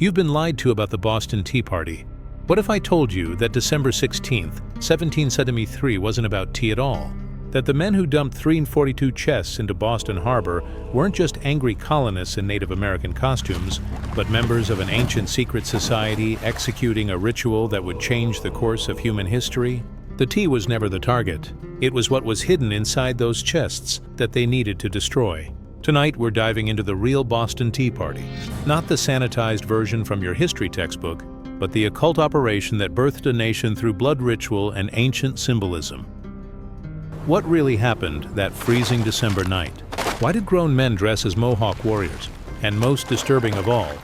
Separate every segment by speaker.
Speaker 1: You've been lied to about the Boston Tea Party. What if I told you that December 16th, 1773 wasn't about tea at all? That the men who dumped 342 chests into Boston Harbor weren't just angry colonists in Native American costumes, but members of an ancient secret society executing a ritual that would change the course of human history? The tea was never the target. It was what was hidden inside those chests that they needed to destroy. Tonight, we're diving into the real Boston Tea Party. Not the sanitized version from your history textbook, but the occult operation that birthed a nation through blood ritual and ancient symbolism. What really happened that freezing December night? Why did grown men dress as Mohawk warriors? And most disturbing of all,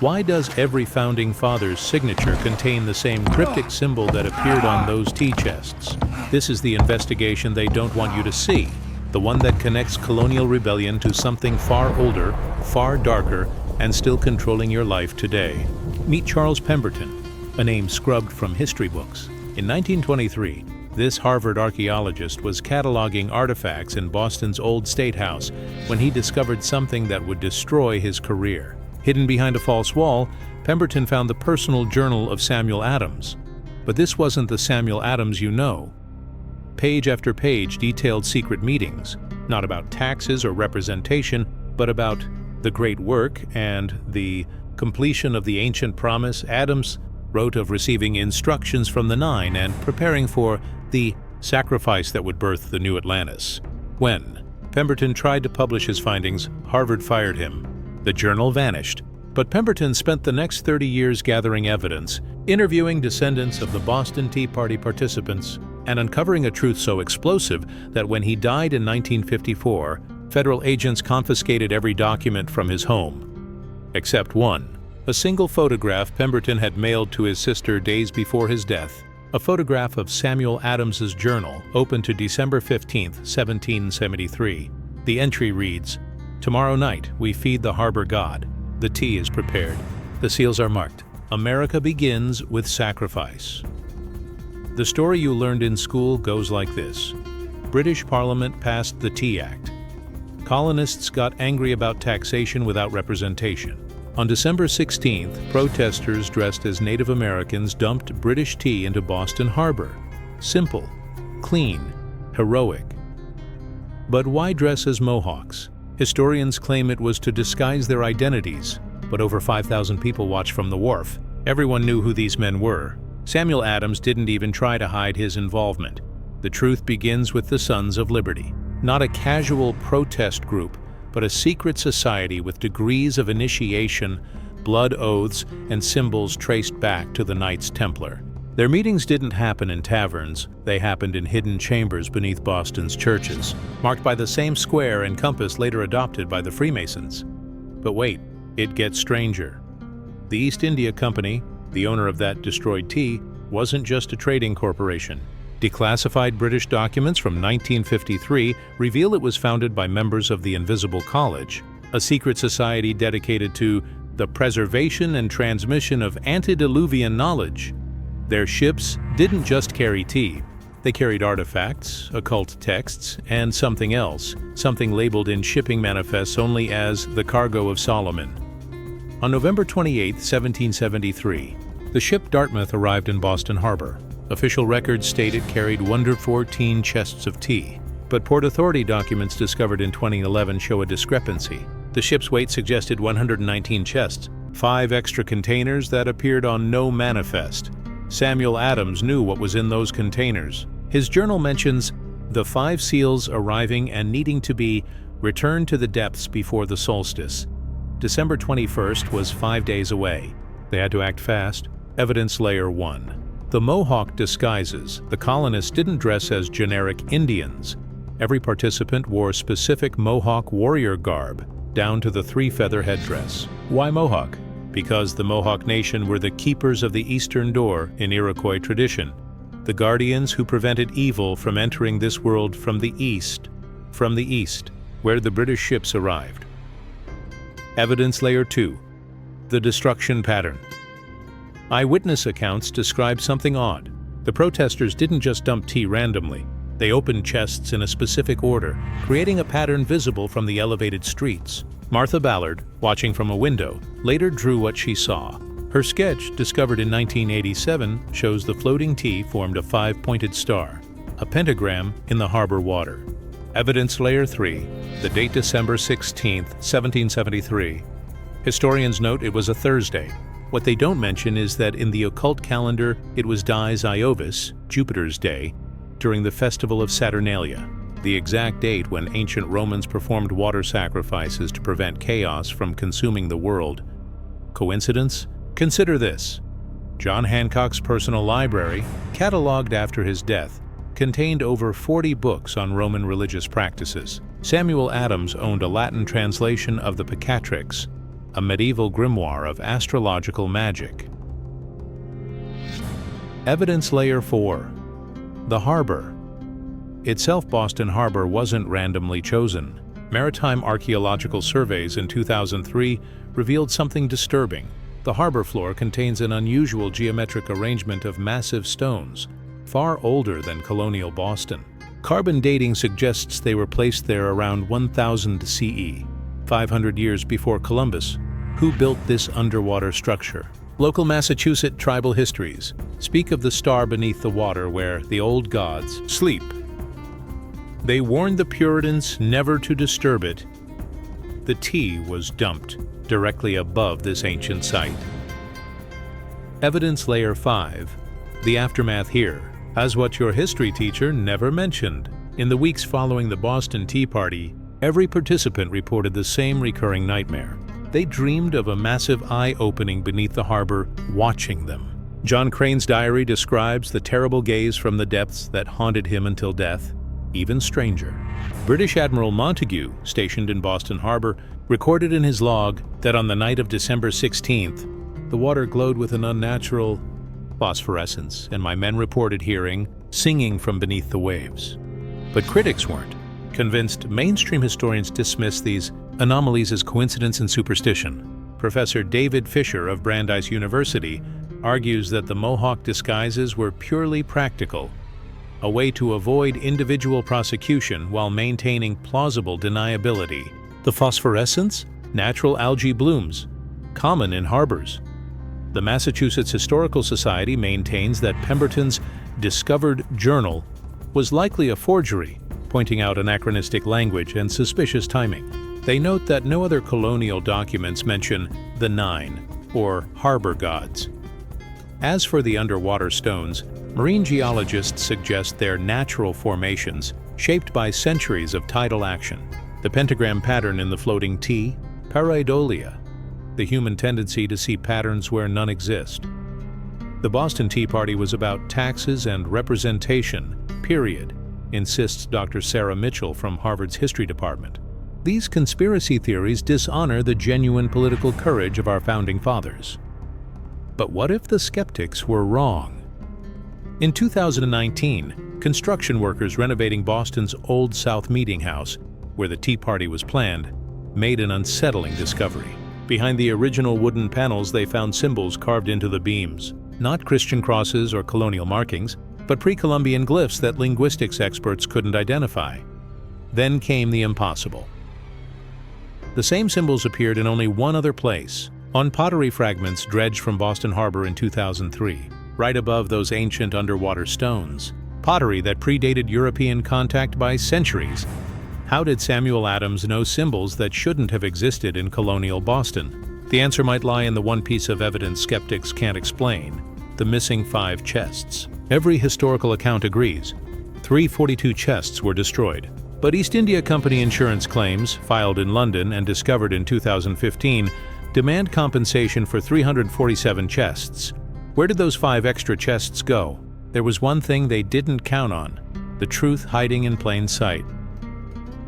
Speaker 1: why does every founding father's signature contain the same cryptic symbol that appeared on those tea chests? This is the investigation they don't want you to see. The one that connects colonial rebellion to something far older, far darker, and still controlling your life today. Meet Charles Pemberton, a name scrubbed from history books. In 1923, this Harvard archaeologist was cataloging artifacts in Boston's Old State House when he discovered something that would destroy his career. Hidden behind a false wall, Pemberton found the personal journal of Samuel Adams. But this wasn't the Samuel Adams you know. Page after page detailed secret meetings, not about taxes or representation, but about the great work and the completion of the ancient promise. Adams wrote of receiving instructions from the Nine and preparing for the sacrifice that would birth the new Atlantis. When Pemberton tried to publish his findings, Harvard fired him. The journal vanished, but Pemberton spent the next 30 years gathering evidence, interviewing descendants of the Boston Tea Party participants, and uncovering a truth so explosive that when he died in 1954, federal agents confiscated every document from his home. Except one, a single photograph Pemberton had mailed to his sister days before his death, a photograph of Samuel Adams's journal, open to December 15, 1773. The entry reads, "Tomorrow night we feed the harbor god. The tea is prepared. The seals are marked. America begins with sacrifice." The story you learned in school goes like this. British Parliament passed the Tea Act. Colonists got angry about taxation without representation. On December 16th, protesters dressed as Native Americans dumped British tea into Boston Harbor. Simple, clean, heroic. But why dress as Mohawks? Historians claim it was to disguise their identities, but over 5,000 people watched from the wharf. Everyone knew who these men were. Samuel Adams didn't even try to hide his involvement. The truth begins with the Sons of Liberty. Not a casual protest group, but a secret society with degrees of initiation, blood oaths, and symbols traced back to the Knights Templar. Their meetings didn't happen in taverns, they happened in hidden chambers beneath Boston's churches, marked by the same square and compass later adopted by the Freemasons. But wait, it gets stranger. The East India Company, the owner of that destroyed tea, wasn't just a trading corporation. Declassified British documents from 1953 reveal it was founded by members of the Invisible College, a secret society dedicated to the preservation and transmission of antediluvian knowledge. Their ships didn't just carry tea. They carried artifacts, occult texts, and something else, something labeled in shipping manifests only as the cargo of Solomon. On November 28, 1773, the ship Dartmouth arrived in Boston Harbor. Official records state it carried 114 chests of tea, but Port Authority documents discovered in 2011 show a discrepancy. The ship's weight suggested 119 chests, 5 extra containers that appeared on no manifest. Samuel Adams knew what was in those containers. His journal mentions the 5 seals arriving and needing to be returned to the depths before the solstice. December 21st was 5 days away. They had to act fast. Evidence Layer 1. The Mohawk disguises. The colonists didn't dress as generic Indians. Every participant wore specific Mohawk warrior garb, down to the 3-feather headdress. Why Mohawk? Because the Mohawk Nation were the keepers of the Eastern Door in Iroquois tradition, the guardians who prevented evil from entering this world from the east, where the British ships arrived. Evidence Layer 2. The destruction pattern. Eyewitness accounts describe something odd. The protesters didn't just dump tea randomly. They opened chests in a specific order, creating a pattern visible from the elevated streets. Martha Ballard, watching from a window, later drew what she saw. Her sketch, discovered in 1987, shows the floating T formed a 5-pointed star, a pentagram in the harbor water. Evidence Layer 3, the date December 16, 1773. Historians note it was a Thursday. What they don't mention is that in the occult calendar it was Dies Iovis, Jupiter's day, during the festival of Saturnalia, the exact date when ancient Romans performed water sacrifices to prevent chaos from consuming the world. Coincidence? Consider this. John Hancock's personal library, catalogued after his death, contained over 40 books on Roman religious practices. Samuel Adams owned a Latin translation of the Picatrix, a medieval grimoire of astrological magic. Evidence Layer 4. The harbor. Itself, Boston Harbor wasn't randomly chosen. Maritime archaeological surveys in 2003 revealed something disturbing. The harbor floor contains an unusual geometric arrangement of massive stones, far older than colonial Boston. Carbon dating suggests they were placed there around 1000 CE, 500 years before Columbus. Who built this underwater structure? Local Massachusetts tribal histories speak of the star beneath the water where the old gods sleep. They warned the Puritans never to disturb it. The tea was dumped directly above this ancient site. Evidence Layer 5. The aftermath here, as what your history teacher never mentioned. In the weeks following the Boston Tea Party, every participant reported the same recurring nightmare. They dreamed of a massive eye opening beneath the harbor, watching them. John Crane's diary describes the terrible gaze from the depths that haunted him until death. Even stranger, British Admiral Montagu, stationed in Boston Harbor, recorded in his log that on the night of December 16th, the water glowed with an unnatural phosphorescence, and my men reported hearing singing from beneath the waves. But critics weren't. Convinced, mainstream historians dismiss these anomalies as coincidence and superstition. Professor David Fisher of Brandeis University argues that the Mohawk disguises were purely practical, a way to avoid individual prosecution while maintaining plausible deniability. The phosphorescence? Natural algae blooms, common in harbors. The Massachusetts Historical Society maintains that Pemberton's discovered journal was likely a forgery, pointing out anachronistic language and suspicious timing. They note that no other colonial documents mention the Nine, or harbor gods. As for the underwater stones, marine geologists suggest they're natural formations shaped by centuries of tidal action. The pentagram pattern in the floating T, pareidolia, the human tendency to see patterns where none exist. The Boston Tea Party was about taxes and representation, period, insists Dr. Sarah Mitchell from Harvard's History Department. These conspiracy theories dishonor the genuine political courage of our founding fathers. But what if the skeptics were wrong? In 2019, construction workers renovating Boston's Old South Meeting House, where the Tea Party was planned, made an unsettling discovery. Behind the original wooden panels, they found symbols carved into the beams. Not Christian crosses or colonial markings, but pre-Columbian glyphs that linguistics experts couldn't identify. Then came the impossible. The same symbols appeared in only one other place, on pottery fragments dredged from Boston Harbor in 2003, right above those ancient underwater stones. Pottery that predated European contact by centuries. How did Samuel Adams know symbols that shouldn't have existed in colonial Boston? The answer might lie in the one piece of evidence skeptics can't explain: the missing 5 chests. Every historical account agrees. 342 chests were destroyed. But East India Company insurance claims, filed in London and discovered in 2015, demand compensation for 347 chests. Where did those 5 extra chests go? There was one thing they didn't count on: the truth hiding in plain sight.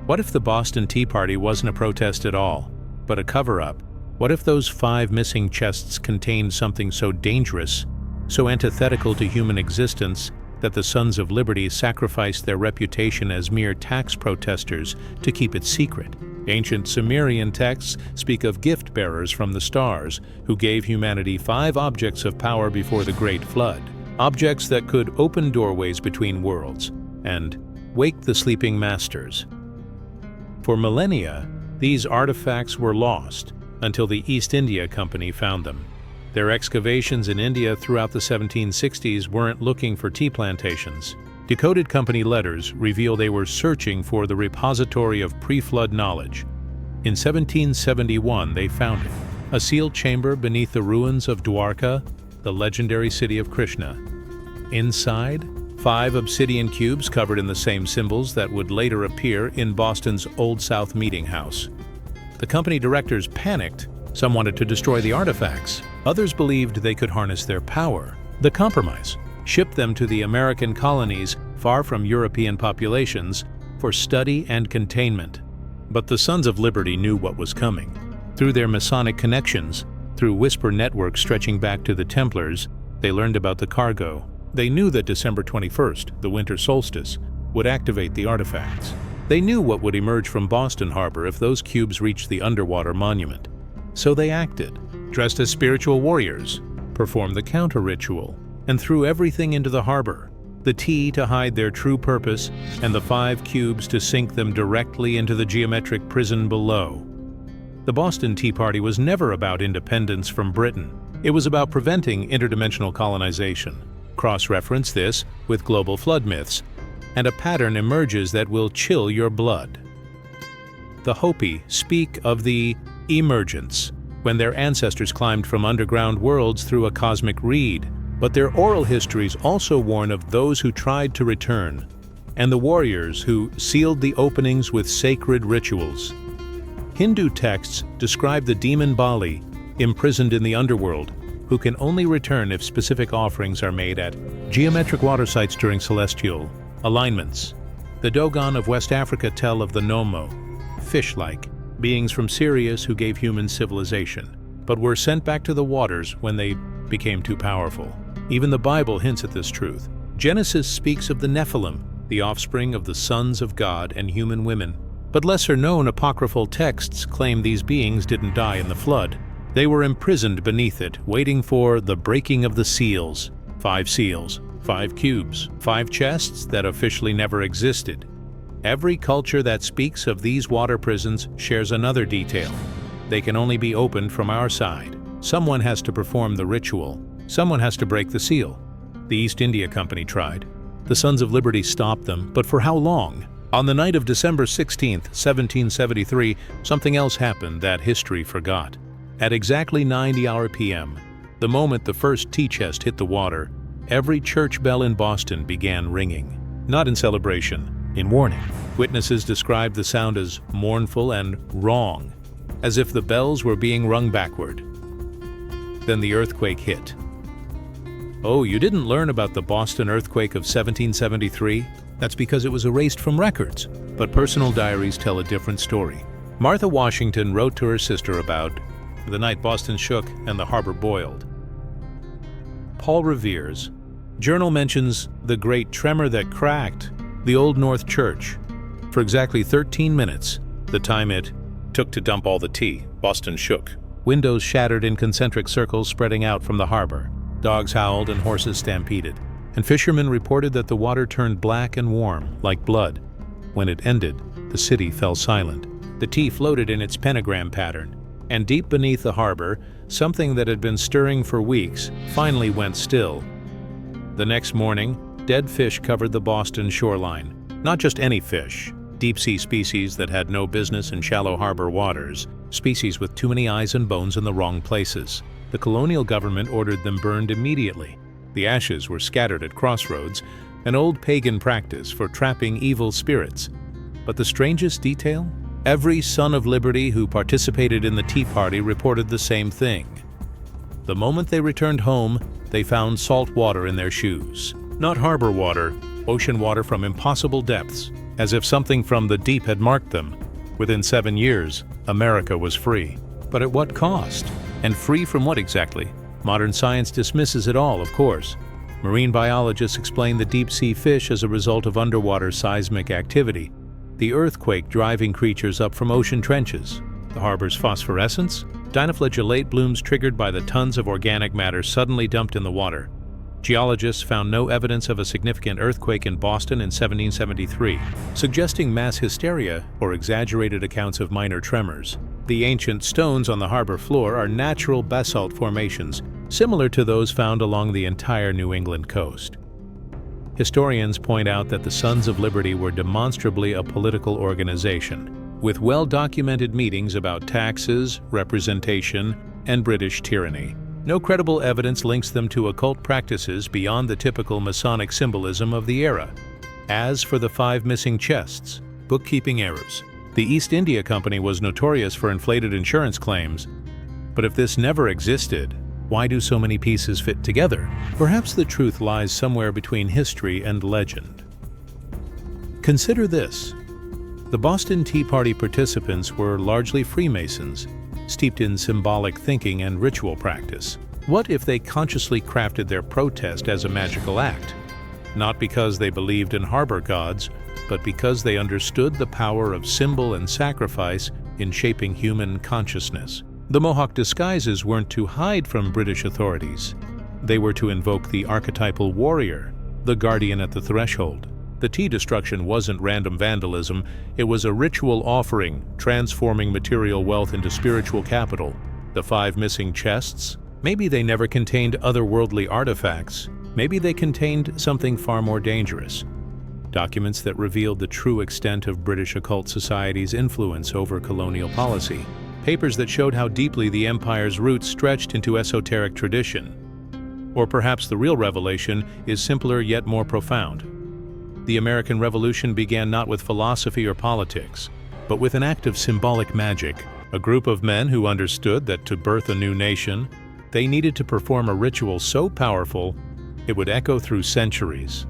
Speaker 1: What if the Boston Tea Party wasn't a protest at all, but a cover-up? What if those 5 missing chests contained something so dangerous, so antithetical to human existence, that the Sons of Liberty sacrificed their reputation as mere tax protesters to keep it secret? Ancient Sumerian texts speak of gift-bearers from the stars who gave humanity 5 objects of power before the Great Flood, objects that could open doorways between worlds and wake the sleeping masters. For millennia, These artifacts were lost until the East India Company found them. Their excavations in India throughout the 1760s weren't looking for tea plantations. Decoded company letters reveal they were searching for the repository of pre-flood knowledge. In 1771, they found it, a sealed chamber beneath the ruins of Dwarka, the legendary city of Krishna. Inside, 5 obsidian cubes covered in the same symbols that would later appear in Boston's Old South Meeting House. The company directors panicked. Some wanted to destroy the artifacts. Others believed they could harness their power. The compromise: ship them to the American colonies far from European populations for study and containment. But the Sons of Liberty knew what was coming. Through their Masonic connections, through whisper networks stretching back to the Templars, they learned about the cargo. They knew that December 21st, the winter solstice, would activate the artifacts. They knew what would emerge from Boston Harbor if those cubes reached the underwater monument. So they acted, dressed as spiritual warriors, performed the counter-ritual, and threw everything into the harbor: the tea to hide their true purpose, and the 5 cubes to sink them directly into the geometric prison below. The Boston Tea Party was never about independence from Britain. It was about preventing interdimensional colonization. Cross-reference this with global flood myths, and a pattern emerges that will chill your blood. The Hopi speak of the emergence, when their ancestors climbed from underground worlds through a cosmic reed, but their oral histories also warn of those who tried to return, and the warriors who sealed the openings with sacred rituals. Hindu texts describe the demon Bali, imprisoned in the underworld, who can only return if specific offerings are made at geometric water sites during celestial alignments. The Dogon of West Africa tell of the Nomo, fish-like, beings from Sirius who gave human civilization, but were sent back to the waters when they became too powerful. Even the Bible hints at this truth. Genesis speaks of the Nephilim, the offspring of the sons of God and human women. But lesser-known apocryphal texts claim these beings didn't die in the flood. They were imprisoned beneath it, waiting for the breaking of the seals. 5 seals, 5 cubes, 5 chests that officially never existed. Every culture that speaks of these water prisons shares another detail. They can only be opened from our side. Someone has to perform the ritual. Someone has to break the seal. The East India Company tried. The Sons of Liberty stopped them, but for how long? On the night of December 16, 1773, something else happened that history forgot. At exactly 9 p.m., the moment the first tea chest hit the water, every church bell in Boston began ringing. Not in celebration, in warning. Witnesses described the sound as mournful and wrong, as if the bells were being rung backward. Then the earthquake hit. Oh, you didn't learn about the Boston earthquake of 1773? That's because it was erased from records. But personal diaries tell a different story. Martha Washington wrote to her sister about the night Boston shook and the harbor boiled. Paul Revere's journal mentions the great tremor that cracked the Old North Church. For exactly 13 minutes, the time it took to dump all the tea, Boston shook. Windows shattered in concentric circles spreading out from the harbor. Dogs howled and horses stampeded. And fishermen reported that the water turned black and warm, like blood. When it ended, the city fell silent. The tea floated in its pentagram pattern, and deep beneath the harbor, something that had been stirring for weeks finally went still. The next morning, dead fish covered the Boston shoreline. Not just any fish, deep-sea species that had no business in shallow harbor waters, species with too many eyes and bones in the wrong places. The colonial government ordered them burned immediately. The ashes were scattered at crossroads, an old pagan practice for trapping evil spirits. But the strangest detail? Every Son of Liberty who participated in the Tea Party reported the same thing. The moment they returned home, they found salt water in their shoes. Not harbor water, ocean water from impossible depths, as if something from the deep had marked them. Within 7 years, America was free. But at what cost? And free from what exactly? Modern science dismisses it all, of course. Marine biologists explain the deep-sea fish as a result of underwater seismic activity, the earthquake driving creatures up from ocean trenches, the harbor's phosphorescence, dinoflagellate blooms triggered by the tons of organic matter suddenly dumped in the water. Geologists found no evidence of a significant earthquake in Boston in 1773, suggesting mass hysteria or exaggerated accounts of minor tremors. The ancient stones on the harbor floor are natural basalt formations, similar to those found along the entire New England coast. Historians point out that the Sons of Liberty were demonstrably a political organization, with well-documented meetings about taxes, representation, and British tyranny. No credible evidence links them to occult practices beyond the typical Masonic symbolism of the era. As for the 5 missing chests, bookkeeping errors. The East India Company was notorious for inflated insurance claims, but if this never existed, why do so many pieces fit together? Perhaps the truth lies somewhere between history and legend. Consider this. The Boston Tea Party participants were largely Freemasons, steeped in symbolic thinking and ritual practice. What if they consciously crafted their protest as a magical act? Not because they believed in harbor gods, but because they understood the power of symbol and sacrifice in shaping human consciousness. The Mohawk disguises weren't to hide from British authorities. They were to invoke the archetypal warrior, the guardian at the threshold. The tea destruction wasn't random vandalism, it was a ritual offering, transforming material wealth into spiritual capital. The 5 missing chests? Maybe they never contained otherworldly artifacts. Maybe they contained something far more dangerous. Documents that revealed the true extent of British occult society's influence over colonial policy. Papers that showed how deeply the empire's roots stretched into esoteric tradition. Or perhaps the real revelation is simpler yet more profound. The American Revolution began not with philosophy or politics, but with an act of symbolic magic, a group of men who understood that to birth a new nation, they needed to perform a ritual so powerful it would echo through centuries.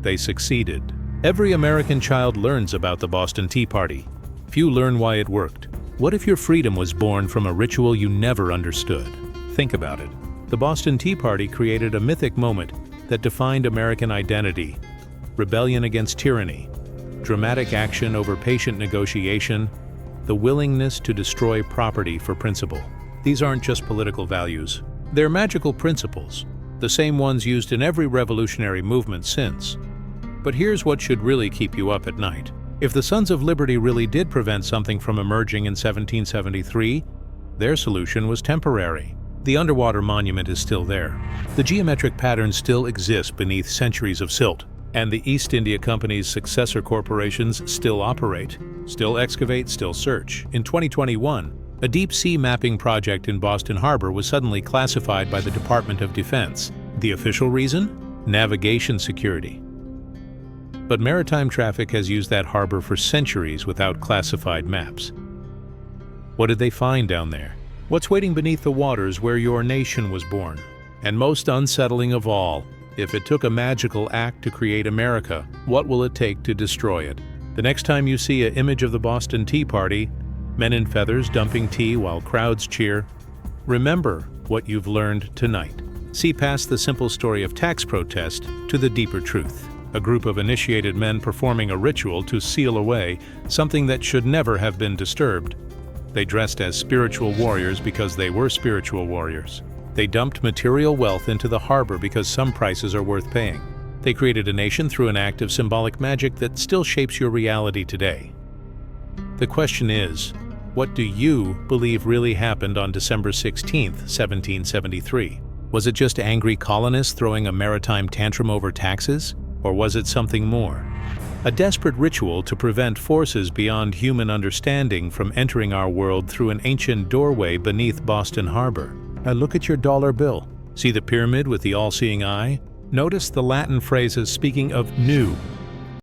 Speaker 1: They succeeded. Every American child learns about the Boston Tea Party. Few learn why it worked. What if your freedom was born from a ritual you never understood? Think about it. The Boston Tea Party created a mythic moment that defined American identity. Rebellion against tyranny, dramatic action over patient negotiation, the willingness to destroy property for principle. These aren't just political values. They're magical principles, the same ones used in every revolutionary movement since. But here's what should really keep you up at night. If the Sons of Liberty really did prevent something from emerging in 1773, their solution was temporary. The underwater monument is still there. The geometric patterns still exist beneath centuries of silt. And the East India Company's successor corporations still operate, still excavate, still search. In 2021, a deep-sea mapping project in Boston Harbor was suddenly classified by the Department of Defense. The official reason? Navigation security. But maritime traffic has used that harbor for centuries without classified maps. What did they find down there? What's waiting beneath the waters where your nation was born? And most unsettling of all, if it took a magical act to create America, what will it take to destroy it? The next time you see an image of the Boston Tea Party, men in feathers dumping tea while crowds cheer, remember what you've learned tonight. See past the simple story of tax protest to the deeper truth. A group of initiated men performing a ritual to seal away something that should never have been disturbed. They dressed as spiritual warriors because they were spiritual warriors. They dumped material wealth into the harbor because some prices are worth paying. They created a nation through an act of symbolic magic that still shapes your reality today. The question is, what do you believe really happened on December 16, 1773? Was it just angry colonists throwing a maritime tantrum over taxes? Or was it something more? A desperate ritual to prevent forces beyond human understanding from entering our world through an ancient doorway beneath Boston Harbor. Now look at your dollar bill. See the pyramid with the all-seeing eye? Notice the Latin phrases speaking of new,